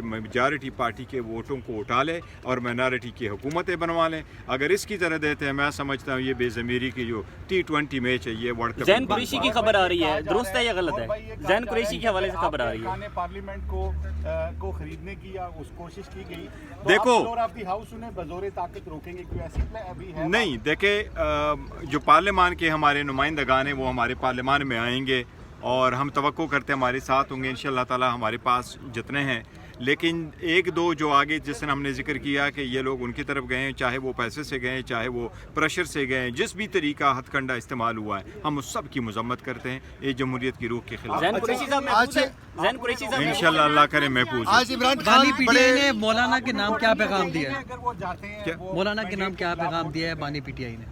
Majority party کے ووٹوں کو اٹھا لے اور مائنارٹی کی حکومتیں بنوا لیں. اگر اس کی طرح دیتے ہیں میں سمجھتا ہوں یہ بے ضمیری کی جو T20 میچ ہے یہ ورلڈ کپ. زین قریشی کی خبر آ رہی ہے, درست ہے یا غلط ہے؟ زین قریشی کے حوالے سے خبر آ رہی ہے پارلیمنٹ کو خریدنے کی یا اس کوشش کی گئی. دیکھو ہاؤس انہیں بزور طاقت روکیں گے کیوں ایسی ابھی ہے نہیں. دیکھیں جو پارلیمان کے ہمارے نمائندگان ہیں وہ ہمارے پارلیمان میں آئیں گے اور ہم توقع کرتے ہیں ہمارے ساتھ ہوں گے انشاءاللہ تعالی. ہمارے پاس جتنے ہیں لیکن ایک دو جو آگے جس نے ہم نے ذکر کیا کہ یہ لوگ ان کی طرف گئے ہیں, چاہے وہ پیسے سے گئے ہیں چاہے وہ پریشر سے گئے ہیں, جس بھی طریقہ ہتھ کنڈا استعمال ہوا ہے ہم اس سب کی مذمت کرتے ہیں. یہ جمہوریت کی روح کے خلاف. زین قریشی صاحب انشاءاللہ اللہ کرے محفوظ. آج Imran Khan P T I نے مولانا کے نام کیا پیغام دیا ہے؟ مولانا کے نام کیا پیغام دیا ہے بانی پی ٹی آئی نے؟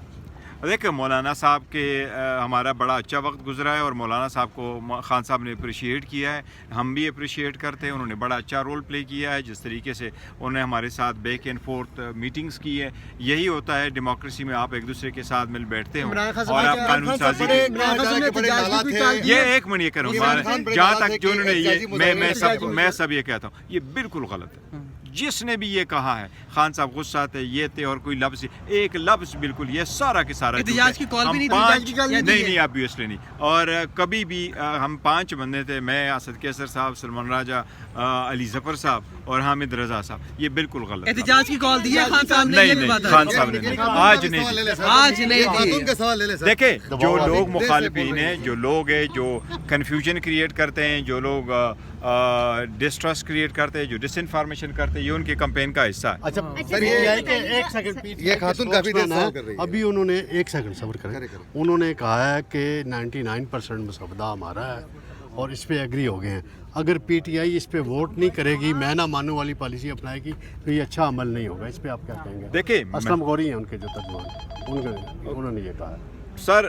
دیکھیں مولانا صاحب کے ہمارا بڑا اچھا وقت گزرا ہے اور مولانا صاحب کو خان صاحب نے اپریشیٹ کیا ہے, ہم بھی اپریشیٹ کرتے ہیں. انہوں نے بڑا اچھا رول پلے کیا ہے جس طریقے سے انہوں نے ہمارے ساتھ بیک اینڈ فورتھ میٹنگز کی ہے. یہی ہوتا ہے ڈیموکریسی میں, آپ ایک دوسرے کے ساتھ مل بیٹھتے ہو اور آپ قانون سازی یہ ایک منٹ یہ کروں جہاں تک جو انہوں نے یہ میں سب یہ کہتا ہوں یہ بالکل غلط ہے. جس نے بھی یہ کہا ہے خان صاحب غصہ تھے یہ تھے اور کوئی لفظ ایک لفظ بالکل یہ سارا کے سارا احتجاج کی کال بھی نہیں obviously نہیں. اور کبھی بھی ہم 5 بندے تھے, میں اسد کیسر صاحب, سلمان راجہ, علی ظفر صاحب اور حامد رضا صاحب. یہ بالکل غلط. احتجاج کی کال دی ہے خان صاحب نے؟ نہیں خان صاحب نے آج نہیں. دیکھیں جو لوگ مخالفین ہیں, جو لوگ ہیں جو کنفیوژن کریٹ کرتے ہیں, جو لوگ ڈسٹرسٹ کریٹ کرتے ہیں, جو ڈس انفارمیشن کرتے ہیں, یہ ان کے کمپین کا حصہ ہے. اچھا سر ایک سیکنڈ یہ خاتون کافی دیر سے ابھی انہوں نے ایک سیکنڈ صبر کریں, انہوں نے کہا ہے کہ 99% مسودہ ہمارا ہے اور اس پہ ایگری ہو گئے ہیں. اگر پی ٹی آئی اس پہ ووٹ نہیں کرے گی, میں نہ مانو والی پالیسی اپنائے گی تو یہ اچھا عمل نہیں ہوگا. اس پہ آپ کیا کہیں گے؟ دیکھیں اسلم غوری ہیں ان کے جو ترجمان, انہوں نے یہ کہا ہے. سر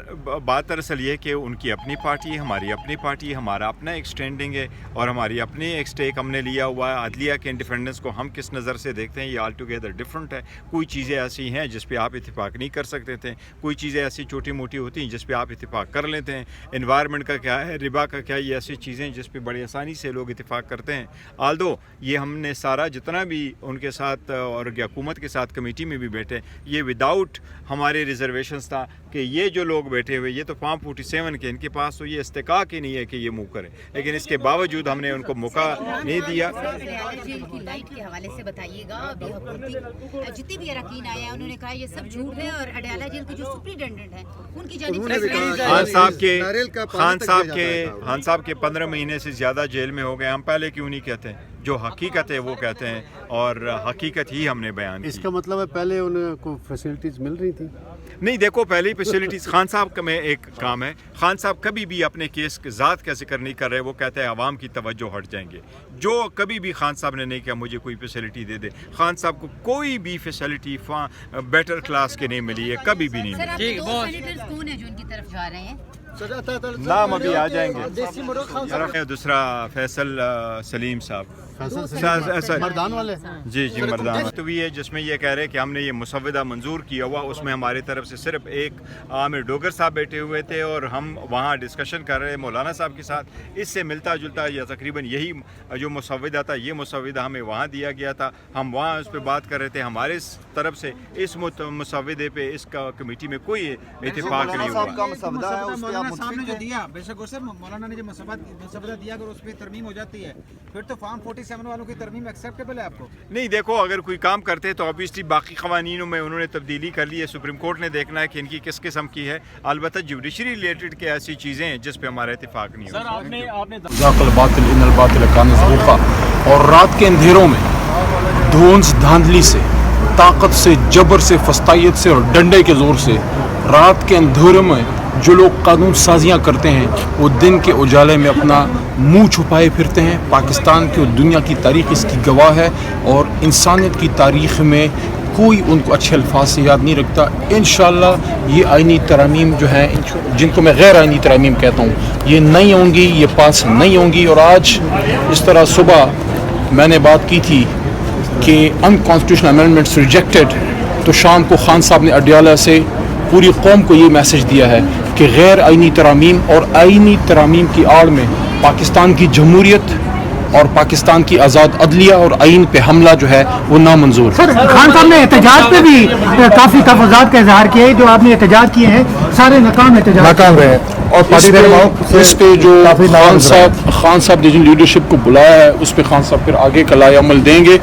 بات دراصل یہ کہ ان کی اپنی پارٹی ہے, ہماری اپنی پارٹی ہے, ہمارا اپنا ایک سٹینڈنگ ہے اور ہماری اپنی ایک سٹیک ہم نے لیا ہوا ہے. عدلیہ کے انڈیپینڈنس کو ہم کس نظر سے دیکھتے ہیں یہ آل ٹوگیدر ڈفرنٹ ہے. کوئی چیزیں ایسی ہیں جس پہ آپ اتفاق نہیں کر سکتے تھے, کوئی چیزیں ایسی چھوٹی موٹی ہوتی ہیں جس پہ آپ اتفاق کر لیتے ہیں. انوائرمنٹ کا کیا ہے, ربا کا کیا ہے, یہ ایسی چیزیں جس پہ بڑی آسانی سے لوگ اتفاق کرتے ہیں. آلدو یہ ہم نے سارا جتنا بھی ان کے ساتھ اور حکومت کے ساتھ کمیٹی میں بھی بیٹھے, یہ وداؤٹ ہمارے ریزرویشنز تھا کہ یہ جو لوگ بیٹھے ہوئے یہ تو فارم 47 کے, ان کے پاس تو یہ استحقاق ہی نہیں ہے کہ یہ موو کرے, لیکن اس کے باوجود ہم نے ان کو موقع نہیں دیا. جیل کی لائٹ کے حوالے سے بتائیے گا, جتنے بھی اراکین آئے ہیں انہوں نے کہا یہ سب جھوٹ ہے اور اڈیالہ جیل کے جو سپرنٹینڈنٹ ہیں ان کی جانب سے خان صاحب کے 15 مہینے سے زیادہ جیل میں ہو گئے. ہم پہلے کیوں نہیں کہتے ہیں, جو حقیقت ہے وہ کہتے ہیں اور حقیقت ہی ہم نے بیان کی. اس کا مطلب ہے پہلے انہیں کو فیسلٹیز مل رہی تھی؟ نہیں دیکھو پہلی فیسلٹیز خان صاحب کا میں ایک کام ہے, خان صاحب کبھی بھی اپنے کیس کے ذات کا ذکر نہیں کر رہے, وہ کہتے ہیں عوام کی توجہ ہٹ جائیں گے. جو کبھی بھی خان صاحب نے نہیں کہا مجھے کوئی فیسلٹی دے دے, خان صاحب کو کوئی بھی فیسلٹی بیٹر کلاس کے نہیں ملی ہے, کبھی بھی نہیں ملی. کون ہے جو ان کی طرف جا رہے ہیں؟ نام ابھی آ جائیں گے. دوسرا فیصل سلیم صاحب مردان والے, جی مردان تو بھی ہے جس میں یہ کہہ رہے کہ ہم نے یہ مسودہ منظور کیا ہوا, اس میں ہماری طرف سے صرف ایک عامر ڈوگر صاحب بیٹھے ہوئے تھے اور ہم وہاں ڈسکشن کر رہے مولانا صاحب کے ساتھ. اس سے ملتا جلتا یا تقریباً یہی جو مسودہ تھا, یہ مسودہ ہمیں وہاں دیا گیا تھا, ہم وہاں اس پہ بات کر رہے تھے. ہمارے طرف سے اس مسودے پہ اس کا کمیٹی میں کوئی اتفاق نہیں ہوا. مولانا صاحب نے جو دیا بے شک سر, مولانا نے جو مسودہ دیا اگر اس پہ ترمیم ہو جاتی ہے پھر تو فارم 47 والوں کی ترمیم ایکسیپٹیبل ہے آپ کو؟ نہیں دیکھو اگر کوئی کام کرتے تو obviously باقی قوانینوں میں انہوں نے تبدیلی کر لی ہے. سپریم کورٹ نے دیکھنا ہے کہ ان کی کس قسم کی ہے. البتہ جوڈیشری ریلیٹڈ کے ایسی چیزیں ہیں جس پہ ہمارا اتفاق نہیں ہوتا. اور رات کے اندھیروں میں دھونس دھاندلی سے, طاقت سے, جبر سے, فستائیت سے اور ڈنڈے کے زور سے رات کے اندھیروں میں جو لوگ قانون سازیاں کرتے ہیں وہ دن کے اجالے میں اپنا منہ چھپائے پھرتے ہیں. پاکستان کی اور دنیا کی تاریخ اس کی گواہ ہے اور انسانیت کی تاریخ میں کوئی ان کو اچھے الفاظ سے یاد نہیں رکھتا. انشاءاللہ یہ آئینی ترامیم جو ہیں جن کو میں غیر آئینی ترامیم کہتا ہوں یہ نہیں ہوں گی, یہ پاس نہیں ہوں گی. اور آج اس طرح صبح میں نے بات کی تھی کہ انکانسٹیٹیوشنل امینڈمنٹس ریجیکٹڈ, تو شام کو خان صاحب نے اڈیالہ سے پوری قوم کو یہ میسج دیا ہے کہ غیر آئینی ترامیم اور آئینی ترامیم کی آڑ میں پاکستان کی جمہوریت, اور پاکستان کی آزاد عدلیہ اور آئین پہ حملہ جو ہے وہ نامنظور ہے۔ سر خان صاحب نے احتجاج پہ بھی کافی تفاضلات کا اظہار کیا ہے، جو آپ نے احتجاج کیے ہیں سارے ناکام ناکام رہے، اور اس پہ جو خان صاحب نے جن لیڈرشپ کو بلایا ہے اس پہ خان صاحب پھر آگے کا لائے عمل دیں گے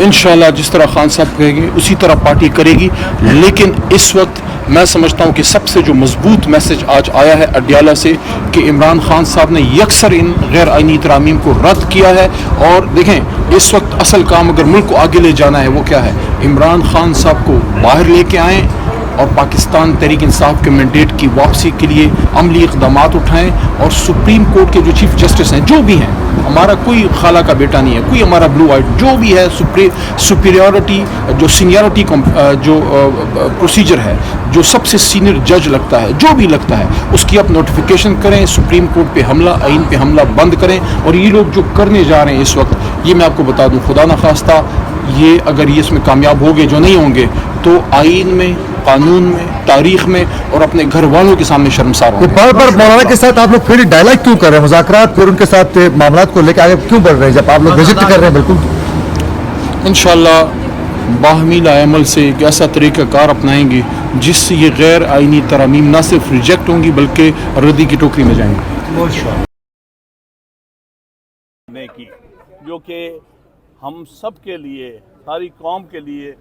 انشاءاللہ، جس طرح خان صاحب کہیں گے اسی طرح پارٹی کرے گی۔ لیکن اس وقت میں سمجھتا ہوں کہ سب سے جو مضبوط میسج آج آیا ہے اڈیالہ سے کہ عمران خان صاحب نے یکسر ان غیر آئینی ترامیم کو رد کیا ہے۔ اور دیکھیں اس وقت اصل کام اگر ملک کو آگے لے جانا ہے وہ کیا ہے، عمران خان صاحب کو باہر لے کے آئیں اور پاکستان تحریک انصاف کے مینڈیٹ کی واپسی کے لیے عملی اقدامات اٹھائیں، اور سپریم کورٹ کے جو چیف جسٹس ہیں جو بھی ہیں، ہمارا کوئی خالہ کا بیٹا نہیں ہے، کوئی ہمارا بلو آئٹ، جو بھی ہے سپیریورٹی جو سینئرٹی جو پروسیجر ہے، جو سب سے سینئر جج لگتا ہے، جو بھی لگتا ہے اس کی آپ نوٹیفیکیشن کریں، سپریم کورٹ پہ حملہ، آئین پہ حملہ بند کریں۔ اور یہ لوگ جو کرنے جا رہے ہیں اس وقت، یہ میں آپ کو بتا دوں خدا نخواستہ یہ اگر یہ اس میں کامیاب ہوگے جو نہیں ہوں گے تو آئین میں، قانون میں، تاریخ میں اور اپنے گھر والوں کے سامنے شرمسار ہوں گے۔ بار بار مولانا کے ساتھ آپ لوگ پھر ڈائیلاگ کیوں کر رہے ہیں، مذاکرات پھر ان کے ساتھ معاملات کو لے کے آگے کیوں بڑھ رہے ہیں جب آپ لوگ وزٹ کر رہے ہیں؟ بالکل انشاءاللہ باہمی لائے عمل سے ایک ایسا طریقہ کار اپنائیں گے جس سے یہ غیر آئینی ترامیم نہ صرف ریجیکٹ ہوں گی بلکہ ردی کی ٹوکری میں جائیں گے۔ کی جو کہ ہم سب کے لیے، ساری قوم کے لیے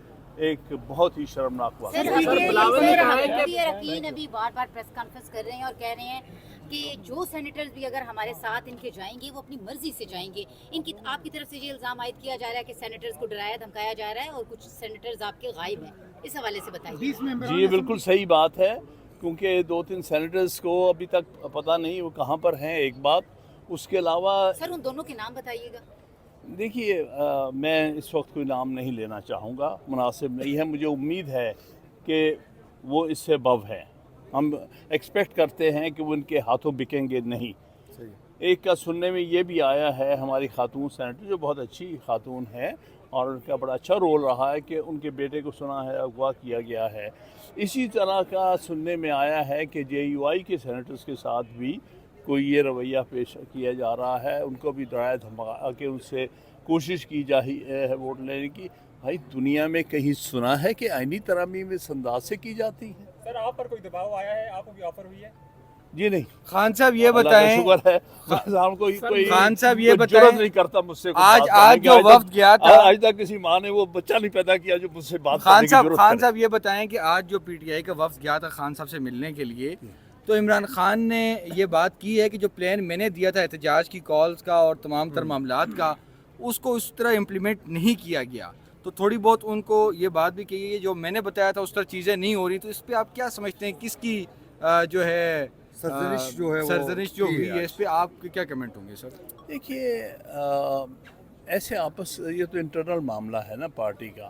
ایک بہت ہی شرمناک ہوا۔ رکین ابھی بار بار پریس کانفرنس کر رہے ہیں اور کہہ رہے ہیں کہ جو سینیٹرز بھی اگر ہمارے ساتھ ان کے جائیں گے وہ اپنی مرضی سے جائیں گے۔ ان کی آپ کی طرف سے یہ الزام عائد کیا جا رہا ہے کہ سینیٹرز کو ڈرایا دھمکایا جا رہا ہے اور کچھ سینیٹرز آپ کے غائب ہیں، اس حوالے سے بتائیے۔ جی یہ بالکل صحیح بات ہے، کیونکہ 2-3 سینیٹرز کو ابھی تک پتہ نہیں وہ کہاں پر ہیں، ایک بات۔ اس کے علاوہ سر ان دونوں کے نام بتائیے گا۔ دیکھیے میں اس وقت کوئی نام نہیں لینا چاہوں گا، مناسب نہیں ہے۔ مجھے امید ہے کہ وہ اس سے بو ہے، ہم ایکسپیکٹ کرتے ہیں کہ وہ ان کے ہاتھوں بکیں گے نہیں۔ ایک کا سننے میں یہ بھی آیا ہے ہماری خاتون سینیٹر جو بہت اچھی خاتون ہے اور ان کا بڑا اچھا رول رہا ہے کہ ان کے بیٹے کو سنا ہے، اغوا کیا گیا ہے۔ اسی طرح کا سننے میں آیا ہے کہ JUI کے سینیٹرز کے ساتھ بھی کوئی یہ رویہ پیش کیا جا رہا ہے، ان کو بھی ڈرایا دھمکا کے ان سے کوشش کی جاہی ہے ووٹ لینے کی۔ بھائی دنیا میں کہیں سنا ہے کہ آئینی ترامیم اس انداز سے کی جاتی ہے؟ سر آپ پر کوئی دباؤ آیا ہے، آپ کو کوئی آفر ہوئی ہے؟ جی نہیں۔ خان صاحب یہ بتائیں، شکر ہے کوئی خان صاحب یہ بتائیں، جرات نہیں کرتا مجھ سے آج جو وفد گیا تھا، آج تک کسی ماں نے وہ بچہ نہیں پیدا کیا جو مجھ سے بات کرنے کی ضرورت ہے۔ خان صاحب یہ بتائیں کہ آج جو PTI کا وفد گیا تھا خان صاحب سے ملنے کے لیے، تو عمران خان نے یہ بات کی ہے کہ جو پلان میں نے دیا تھا احتجاج کی کالز کا اور تمام تر معاملات کا، اس کو اس طرح امپلیمنٹ نہیں کیا گیا۔ تو تھوڑی بہت ان کو یہ بات بھی کہی ہے جو میں نے بتایا تھا اس طرح چیزیں نہیں ہو رہی، تو اس پہ آپ کیا سمجھتے ہیں، کس کی جو ہے سرزنش جو ہوئی ہے، اس پہ آپ کے کیا کمنٹ ہوں گے سر؟ دیکھیے ایسے آپس یہ تو انٹرنل معاملہ ہے نا پارٹی کا،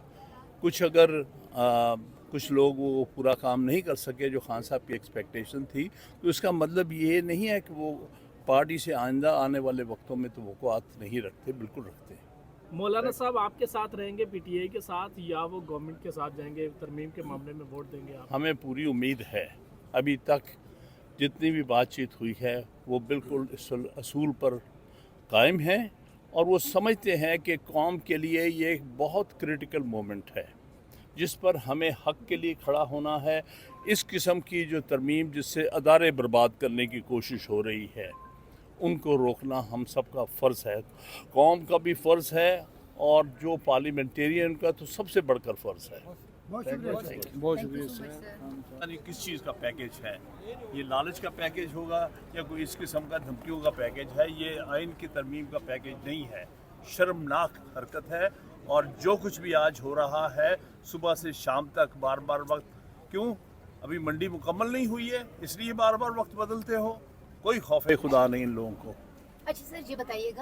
کچھ لوگ وہ پورا کام نہیں کر سکے جو خان صاحب کی ایکسپیکٹیشن تھی، تو اس کا مطلب یہ نہیں ہے کہ وہ پارٹی سے آئندہ آنے والے وقتوں میں توقعات نہیں رکھتے، بالکل رکھتے ہیں۔ مولانا صاحب آپ کے ساتھ رہیں گے PTI کے ساتھ، یا وہ گورنمنٹ کے ساتھ جائیں گے، ترمیم کے معاملے میں ووٹ دیں گے آپ؟ ہمیں پوری امید ہے، ابھی تک جتنی بھی بات چیت ہوئی ہے وہ بالکل اس اصول پر قائم ہے، اور وہ سمجھتے ہیں کہ قوم کے لیے یہ ایک بہت کریٹیکل مومنٹ ہے جس پر ہمیں حق کے لیے کھڑا ہونا ہے۔ اس قسم کی جو ترمیم جس سے ادارے برباد کرنے کی کوشش ہو رہی ہے ان کو روکنا ہم سب کا فرض ہے، قوم کا بھی فرض ہے اور جو پارلیمنٹیرین کا تو سب سے بڑھ کر فرض ہے۔ بہت شکریہ سر۔ کس چیز کا پیکیج ہے یہ؟ لالچ کا پیکیج ہوگا یا کوئی اس قسم کا دھمکیوں کا پیکیج ہے؟ یہ آئین کی ترمیم کا پیکیج نہیں ہے، شرمناک حرکت ہے۔ اور جو کچھ بھی آج ہو رہا ہے صبح سے شام تک بار بار وقت، کیوں ابھی منڈی مکمل نہیں ہوئی ہے اس لیے بار بار وقت بدلتے ہو؟ کوئی خوف خدا نہیں ان لوگوں کو۔ اچھا سر یہ بتائیے گا